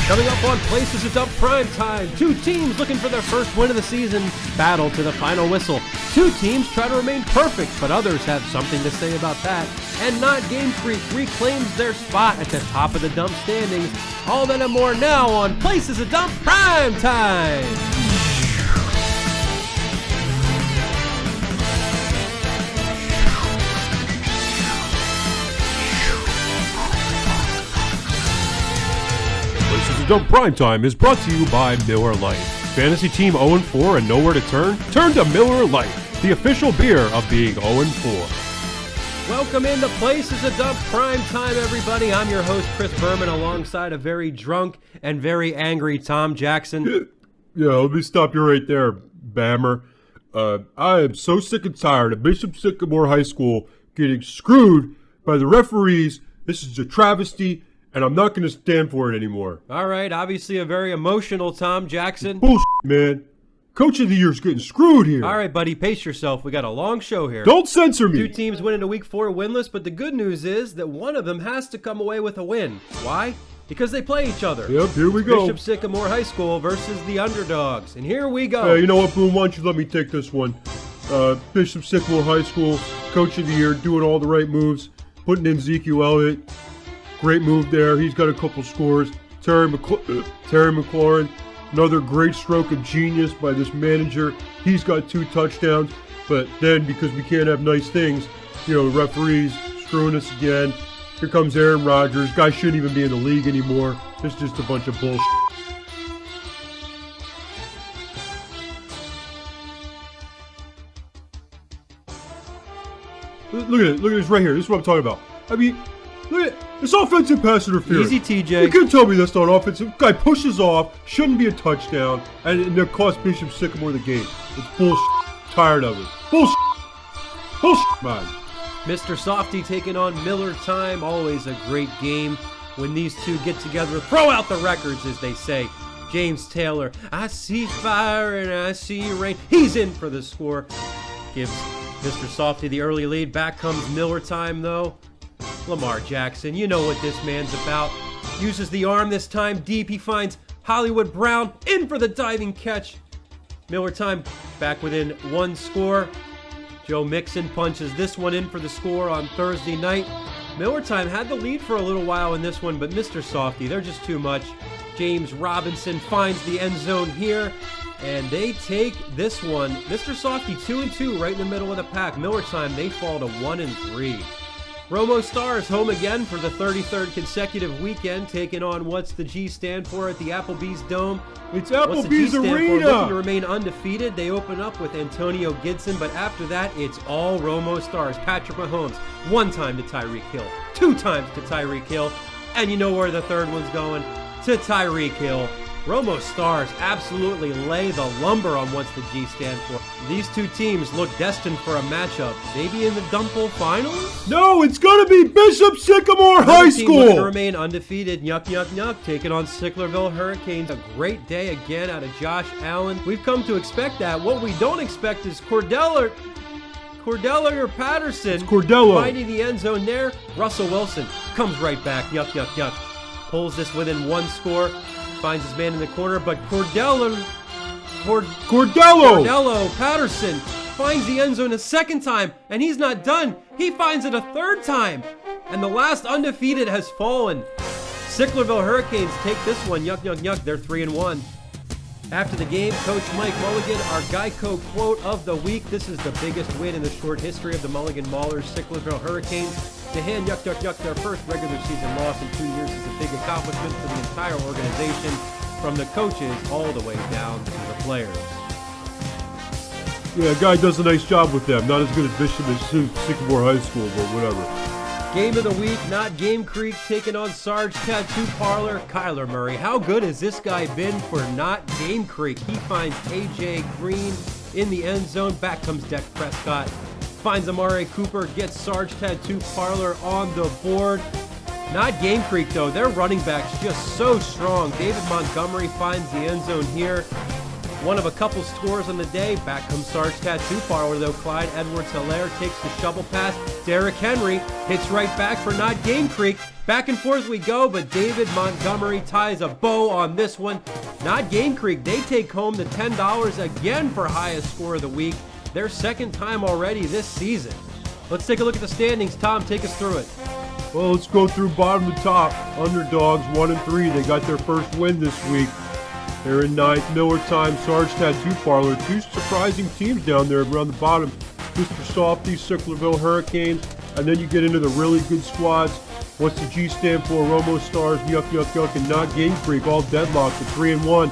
Coming up on Places to Dump Primetime, two teams looking for their first win of the season battle to the final whistle. Two teams try to remain perfect, but others have something to say about that. And Not Game Freak reclaims their spot at the top of the dump standings. All that and more now on Places to Dump Primetime. Dump Primetime is brought to you by Miller Lite. Fantasy team 0-4 and nowhere to turn? Turn to Miller Lite, the official beer of being 0-4. Welcome into Places to Dump Primetime, everybody. I'm your host, Chris Berman, alongside a very drunk and very angry Tom Jackson. Yeah, let me stop you right there, Bammer. I am so sick and tired of Bishop Sycamore High School getting screwed by the referees. This is a travesty. And I'm not going to stand for it anymore. All right, obviously a very emotional Tom Jackson. Bullshit, man. Coach of the Year's getting screwed here. All right, buddy, pace yourself. We got a long show here. Don't censor me. Two teams went into Week 4 winless, but the good news is that one of them has to come away with a win. Why? Because they play each other. Yep, here we go. Bishop Sycamore High School versus the Underdogs. And here we go. Hey, you know what, Boone? Why don't you let me take this one? Bishop Sycamore High School, Coach of the Year, doing all the right moves, putting in Ezekiel Elliott. Great move there. He's got a couple scores. Terry McLaurin, another great stroke of genius by this manager. He's got 2 touchdowns. But then, because we can't have nice things, the referees screwing us again. Here comes Aaron Rodgers. Guy shouldn't even be in the league anymore. It's just a bunch of bullshit. Look at it. Look at this right here. This is what I'm talking about. I mean, look at it. It's offensive pass interference. Easy, TJ. You can't tell me that's not offensive. Guy pushes off, shouldn't be a touchdown, and it cost Bishop Sycamore the game. It's bullshit. Tired of it. Bullshit. Bullshit, man. Mr. Softy taking on Miller Time. Always a great game when these two get together. Throw out the records, as they say. James Taylor, I see fire and I see rain. He's in for the score. Gives Mr. Softy the early lead. Back comes Miller Time, though. Lamar Jackson, you know what this man's about. Uses the arm this time deep. He finds Hollywood Brown in for the diving catch. Miller Time back within 1 score. Joe Mixon punches this one in for the score on Thursday night. Miller Time had the lead for a little while in this one, but Mr. Softy, they're just too much. James Robinson finds the end zone here, and they take this one. Mr. Softy 2-2 right in the middle of the pack. Miller Time, they fall to 1-3. Romo Stars home again for the 33rd consecutive weekend, taking on What's the G stand for at the Applebee's Dome. It's Applebee's Arena. Looking to remain undefeated. They open up with Antonio Gibson, but after that, it's all Romo Stars. Patrick Mahomes, 1 time to Tyreek Hill, 2 times to Tyreek Hill, and you know where the third one's going? To Tyreek Hill. Romo Stars absolutely lay the lumber on What's the G stand for. These two teams look destined for a matchup. Maybe in the Dumple Finals? No, it's going to be Bishop Sycamore High School. Looking to remain undefeated. Yuck, yuck, yuck. Taking on Sicklerville Hurricanes. A great day again out of Josh Allen. We've come to expect that. What we don't expect is Cordella or Patterson. It's Cordello. Finding the end zone there. Russell Wilson comes right back. Yuck, yuck, yuck. Pulls this within 1 score. Finds his man in the corner, but Cordello Patterson finds the end zone a second time, and he's not done. He finds it a third time, and the last undefeated has fallen. Sicklerville Hurricanes take this one. Yuck, yuck, yuck. They're 3-1. After the game, Coach Mike Mulligan, our Geico quote of the week. This is the biggest win in the short history of the Mulligan Maulers. Sicklerville Hurricanes to hand yuck, yuck, yuck their first regular season loss in 2 years is a big accomplishment for the entire organization, from the coaches all the way down to the players. Yeah, guy does a nice job with them. Not as good as Bishop Sycamore High School, but whatever. Game of the week, Not Game Creek taking on Sarge Tattoo Parlor. Kyler Murray, how good has this guy been for Not Game Creek? He finds A.J. Green in the end zone. Back comes Dak Prescott. Finds Amari Cooper, gets Sarge Tattoo Parlor on the board. Not Game Creek, though. Their running back's just so strong. David Montgomery finds the end zone here. One of a couple scores on the day. Back comes Sarge Tattoo Parlor, though. Clyde Edwards-Hilaire takes the shovel pass. Derrick Henry hits right back for not Game Creek. Back and forth we go, but David Montgomery ties a bow on this one. Not Game Creek, they take home the $10 again for highest score of the week. Their second time already this season. Let's take a look at the standings. Tom, take us through it. Well, let's go through bottom to top. Underdogs 1-3. They got their first win this week. They're in ninth. Miller Time, Sarge Tattoo Parlor. Two surprising teams down there around the bottom. Mr. Softy, Sicklerville Hurricanes. And then you get into the really good squads. What's the G stand for? Romo Stars, Yuck Yuck Yuck, and Not Game Freak, all deadlocked at 3-1.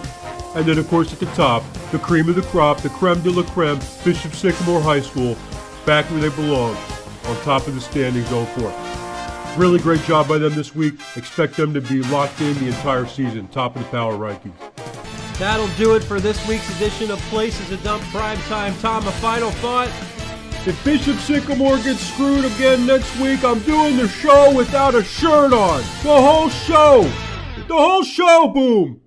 And then, of course, at the top, the cream of the crop, the creme de la creme, Bishop Sycamore High School, back where they belong, on top of the standings 0-4. Really great job by them this week. Expect them to be locked in the entire season, top of the power rankings. That'll do it for this week's edition of Places to Dump Primetime. Tom, a final thought? If Bishop Sycamore gets screwed again next week, I'm doing the show without a shirt on. The whole show. The whole show, boom.